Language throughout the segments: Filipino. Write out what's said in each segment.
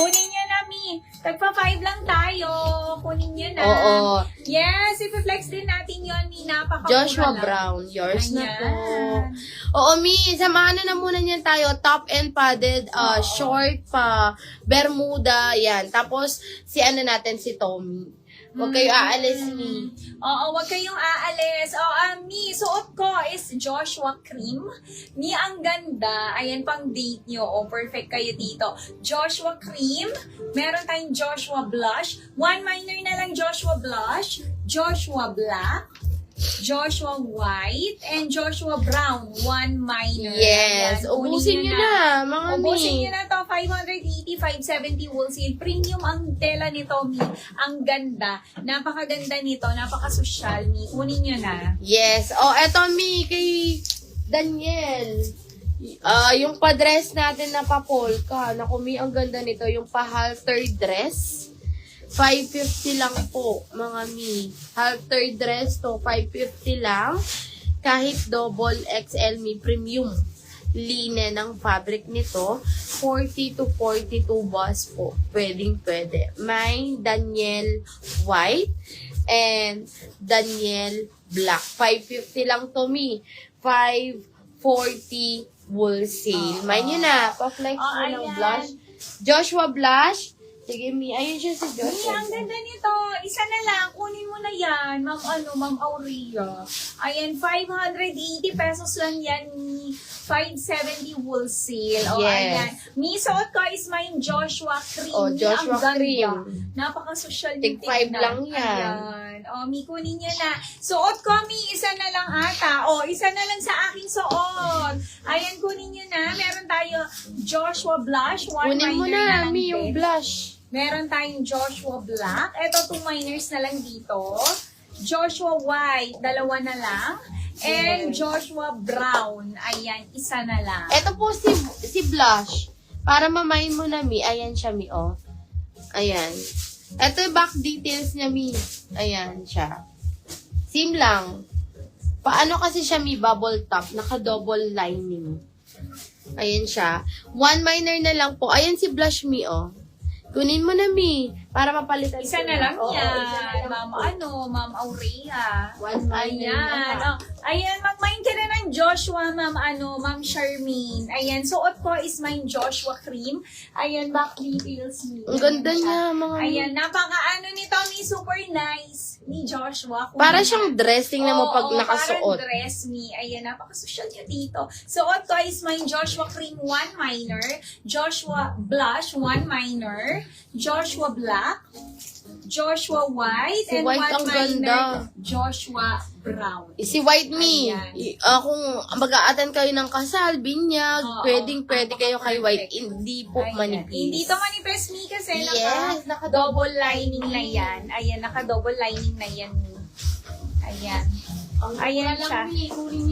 Kunin nyo na, Mi. Tagpa 5 lang tayo. Kunin nyo na. Oo. Yes, i-flex din natin yun, Mi. Napaka Joshua Brown, yours na po. Oo, Mi, samahan na muna niyan tayo. Top and padded, short pa, Bermuda, yan. Tapos, si ano natin, si Tommy. Huwag kayo aalis, Mi. Oo, huwag kayong aalis. Mi, suot ko is Joshua Cream. Mi, ang ganda. Ayan, pang date nyo. Perfect kayo dito. Joshua Cream. Meron tayong Joshua Blush. One minor na lang Joshua Blush. Joshua Black. Joshua White. And Joshua Brown. One minor. Yes. Ayan, Ubusin nyo na, mga Mi. Ubusin nyo na to. 580, 570 wholesale. Premium ang tela nito, Mi. Ang ganda. Napakaganda nito. Napaka-social, Mi. Kunin nyo na. Yes. Eto, Mi, kay Daniel. Yung pa-dress natin na pa-polka. Naku, Mi, ang ganda nito. Yung pa-halter dress. 550 lang po, mga Mi. Halter dress to, 550 lang. Kahit double XL Mi premium. Linen ang fabric nito. 40 to 42 bus po. Pwedeng pwede. May Daniel White and Daniel Black. 550 lang to, Mi. 540 wholesale. May nyo na. Pa-flex mo ng ayan. blush. Joshua Blush. Sige, Mi. Ayun siya si Mi, Joshua. ang ganda nito. Isa na lang. Kunin mo na yan. Ma'am Aurea. Ayan, 580 pesos lang yan, Mi. 570 wholesale. Yes. Ayan. Mi, suot ko is my Joshua Cream. Mi, Joshua ang ganda. Cream. Napaka-social Tig yung 5 tignan. lang yan. Ayan. Mi, kunin nyo na. Suot ko, Mi, isa na lang ata. Isa na lang sa aking suot. Ayan, kunin nyo na. Meron tayo Joshua Blush. One Kunin mo minor na, lang Mi, yung din. blush. Meron tayong Joshua Black. Ito, 2 minors na lang dito. Joshua White, 2 na lang. And Joshua Brown, ayan, 1 na lang. Ito po si blush. Para mamayin mo na, Mi. Ayan siya, Mi, oh. Ayan. Ito yung back details niya, Mi. Ayan siya. Same lang. Paano kasi siya, Mi, bubble top. Naka-double lining. Ayan siya. 1 minor na lang po. Ayan si blush, Mi, oh. Kunin mo na, Mi. Para mapalitan. 1 na lang Oo, yan. isa na lang. Ma'am Aurea. 1 minor na pa. Ayan, mag-mind ka na ng Joshua, Ma'am Charmaine. Ayan, suot ko is my Joshua Cream. Ayan, back details, Mi. Ang ganda niya, mga Mi. Ayan, nito, Mi, super nice. Ni Joshua. Para siyang dressing na mo pag Oo, nakasuot. parang dress me. Ayan, napaka-social niya dito. Suot ko is my Joshua Cream 1 minor, Joshua Blush 1 minor, Joshua Black, Joshua White, Si and White 1 ang minor, ganda. Joshua Brown. Si White Me, Ayan. kung mag-a-attend kayo ng kasal, binyag, Oo, pwede kayo kay White. perfect. Hindi po Ayan. manipis. Hindi to manipis, Mi, kasi Yes, naka-double lining na yan. Ayan, naka-double lining na yan, Mi. Ayan. Ayan siya.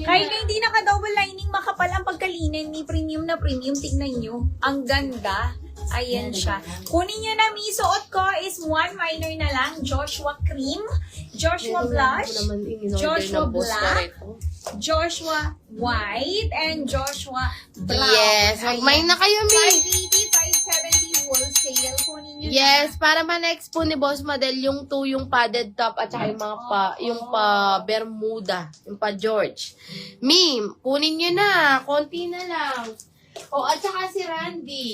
Kahit na hindi naka-double lining, makapal ang pagkalinin ni premium na premium. Tignan nyo. Ang ganda. Ayan siya. Kunin nyo na, Mi. Suot ko is 1 minor na lang. Joshua Cream. Joshua Blush. Joshua Black. Joshua White. And Joshua Brown. Yes, magmay na kayo, Mi. 580, 570 wholesale. Kunin nyo Yes, para ma-next po ni Boss Model, yung 2, yung padded top, at saka yung mga yung pa Bermuda, yung pa George. Mi, kunin nyo na. Konti na lang. At saka si Randy.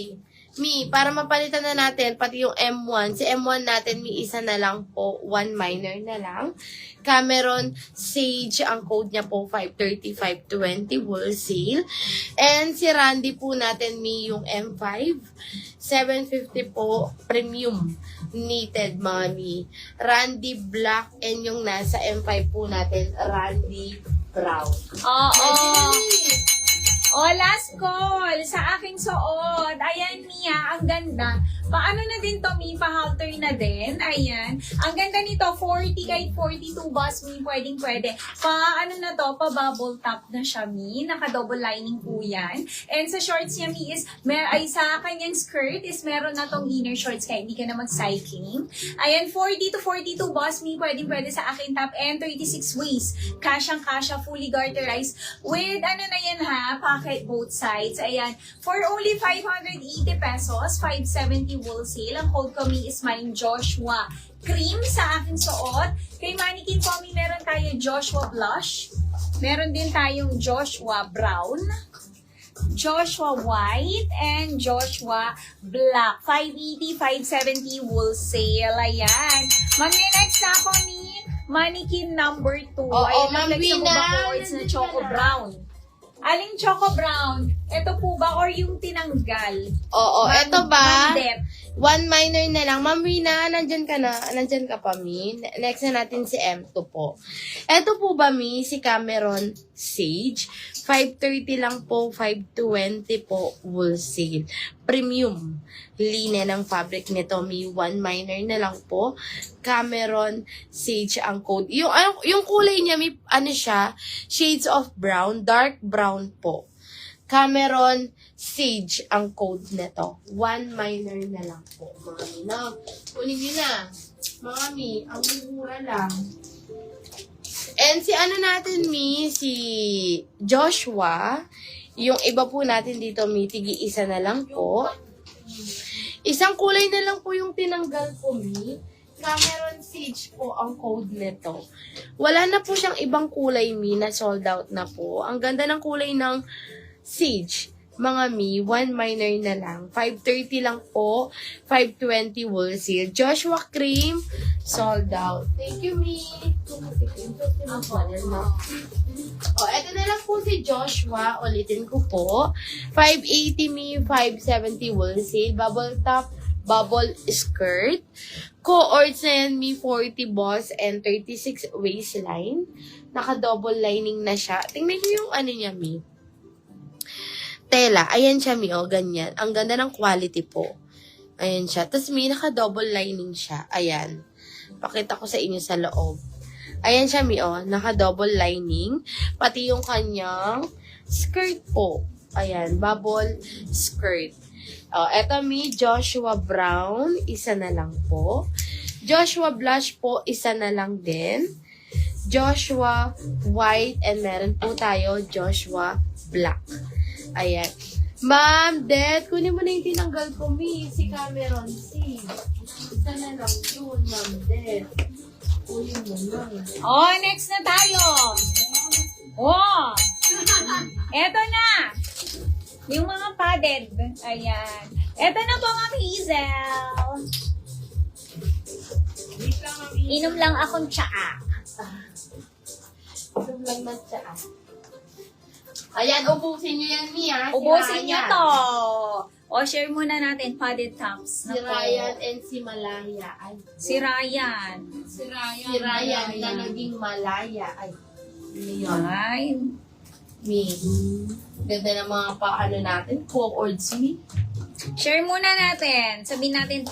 Mi, para mapalitan na natin, pati yung M1. Si M1 natin, Mi, 1 na lang po. 1 minor na lang. Cameron Sage, ang code niya po, 53520 wholesale. And si Randy po natin, Mi, yung M5. 750 po, premium. Knitted, mami. Randy Black, and yung nasa M5 po natin, Randy Brown. Oo. Last call sa aking suot. Ayan, Mia, ang ganda. Paano na din to, Mi? Pa-halter na din. Ayan. Ang ganda nito, 40 kahit 42 bus, Mi. Pwede. Ano na to, pa-bubble top na siya, Mi. Naka-double lining po yan. And sa shorts niya, Mi, sa kanyang skirt is meron na tong inner shorts kaya hindi ka na mag-cycling. Ayan, 40 to 42 bus, Mi. Pwede sa akin top. And 36 waist. Kasyang-kasya, fully garterized. With, na yan ha, pocket both sides. Ayan. For only 580 pesos, 570 570 wholesale. Ang code ko Mi is mine Joshua Cream sa aking suot. Kay Mannequin po Mi, meron tayo Joshua Blush. Meron din tayong Joshua Brown, Joshua White, and Joshua Black. 580, 570 wholesale. Ayan. Mag-next na ako ni Mannequin number 2. Oo, Ayan, Ma'am nag-flex ako Wina. backwards na Choco Brown. Aling Choco Brown? Ito po ba or yung tinanggal? Oo, Ma'am- eto ba? Ma'am Dep. One minor na lang. Ma'am Rina, nandyan ka na. Nandyan ka pa, Mi. Next na natin si M2 po. Eto po ba, Mi? Si Cameron Sage. 530 lang po. 520 po. Wholesale. Premium. Linen ang fabric nito, Mi. One minor na lang po. Cameron Sage ang code. Yung kulay niya, Mi, ano siya? Shades of brown. Dark brown po. Cameron Sage ang code nito. One minor na lang po, mga mi. No, kunin nyo na. Mga mi, ang mura lang. And si ano natin, mi, si Joshua, yung iba po natin dito, mi, tigi-isa na lang po. Isang kulay na lang po yung tinanggal ko, mi. Cameron Sage po ang code nito. Wala na po siyang ibang kulay, mi, na sold out na po. Ang ganda ng kulay ng Sage. Mga mi, one minor na lang. 530 lang po. 520 wholesale. Joshua Cream, sold out. Thank you, mi. Eto na lang po si Joshua. Ulitin ko po. 580 mi, 570 wholesale. Bubble top, bubble skirt. Co-ords na yan, mi, 40 boss and 36 waistline. Naka-double lining na siya. Tingnan niyo yung ano niya, mi. Tela. Ayan siya, mi, o, ganyan. Ang ganda ng quality po. Ayan siya. Tapos, mi, naka-double lining siya. Ayan. Pakita ko sa inyo sa loob. Ayan siya, mi, o. Naka-double lining. Pati yung kanyang skirt po. Ayan. Bubble skirt. O, eto, mi, Joshua Brown. Isa na lang po. Joshua Blush po. Isa na lang din. Joshua White. And meron po tayo Joshua Black. Ayan. Ma'am, Dad, kunin mo na yung tinanggal ko, mi. Si Cameron, si. Isa na lang yun, Ma'am, Dad. Kunin mo na. Oh, next na tayo. Oh. Eto na. Yung mga padded. Ayan. Eto na po, Ma'am Hazel. Inom lang akong tsaa. Ito lang na siya. Ayan, ubusin nyo yan, mi, ha? Si Ubusin nyo Ryan. to. O, share muna natin padded tops. Si Nako. Ryan and si Malaya. Ay, Si Ryan. si Ryan na naging Malaya. Ay, ano yun? Ay. Mi. Ganda ng mga paano natin. Co-ords, mi. Share muna natin. Sabihin natin pa.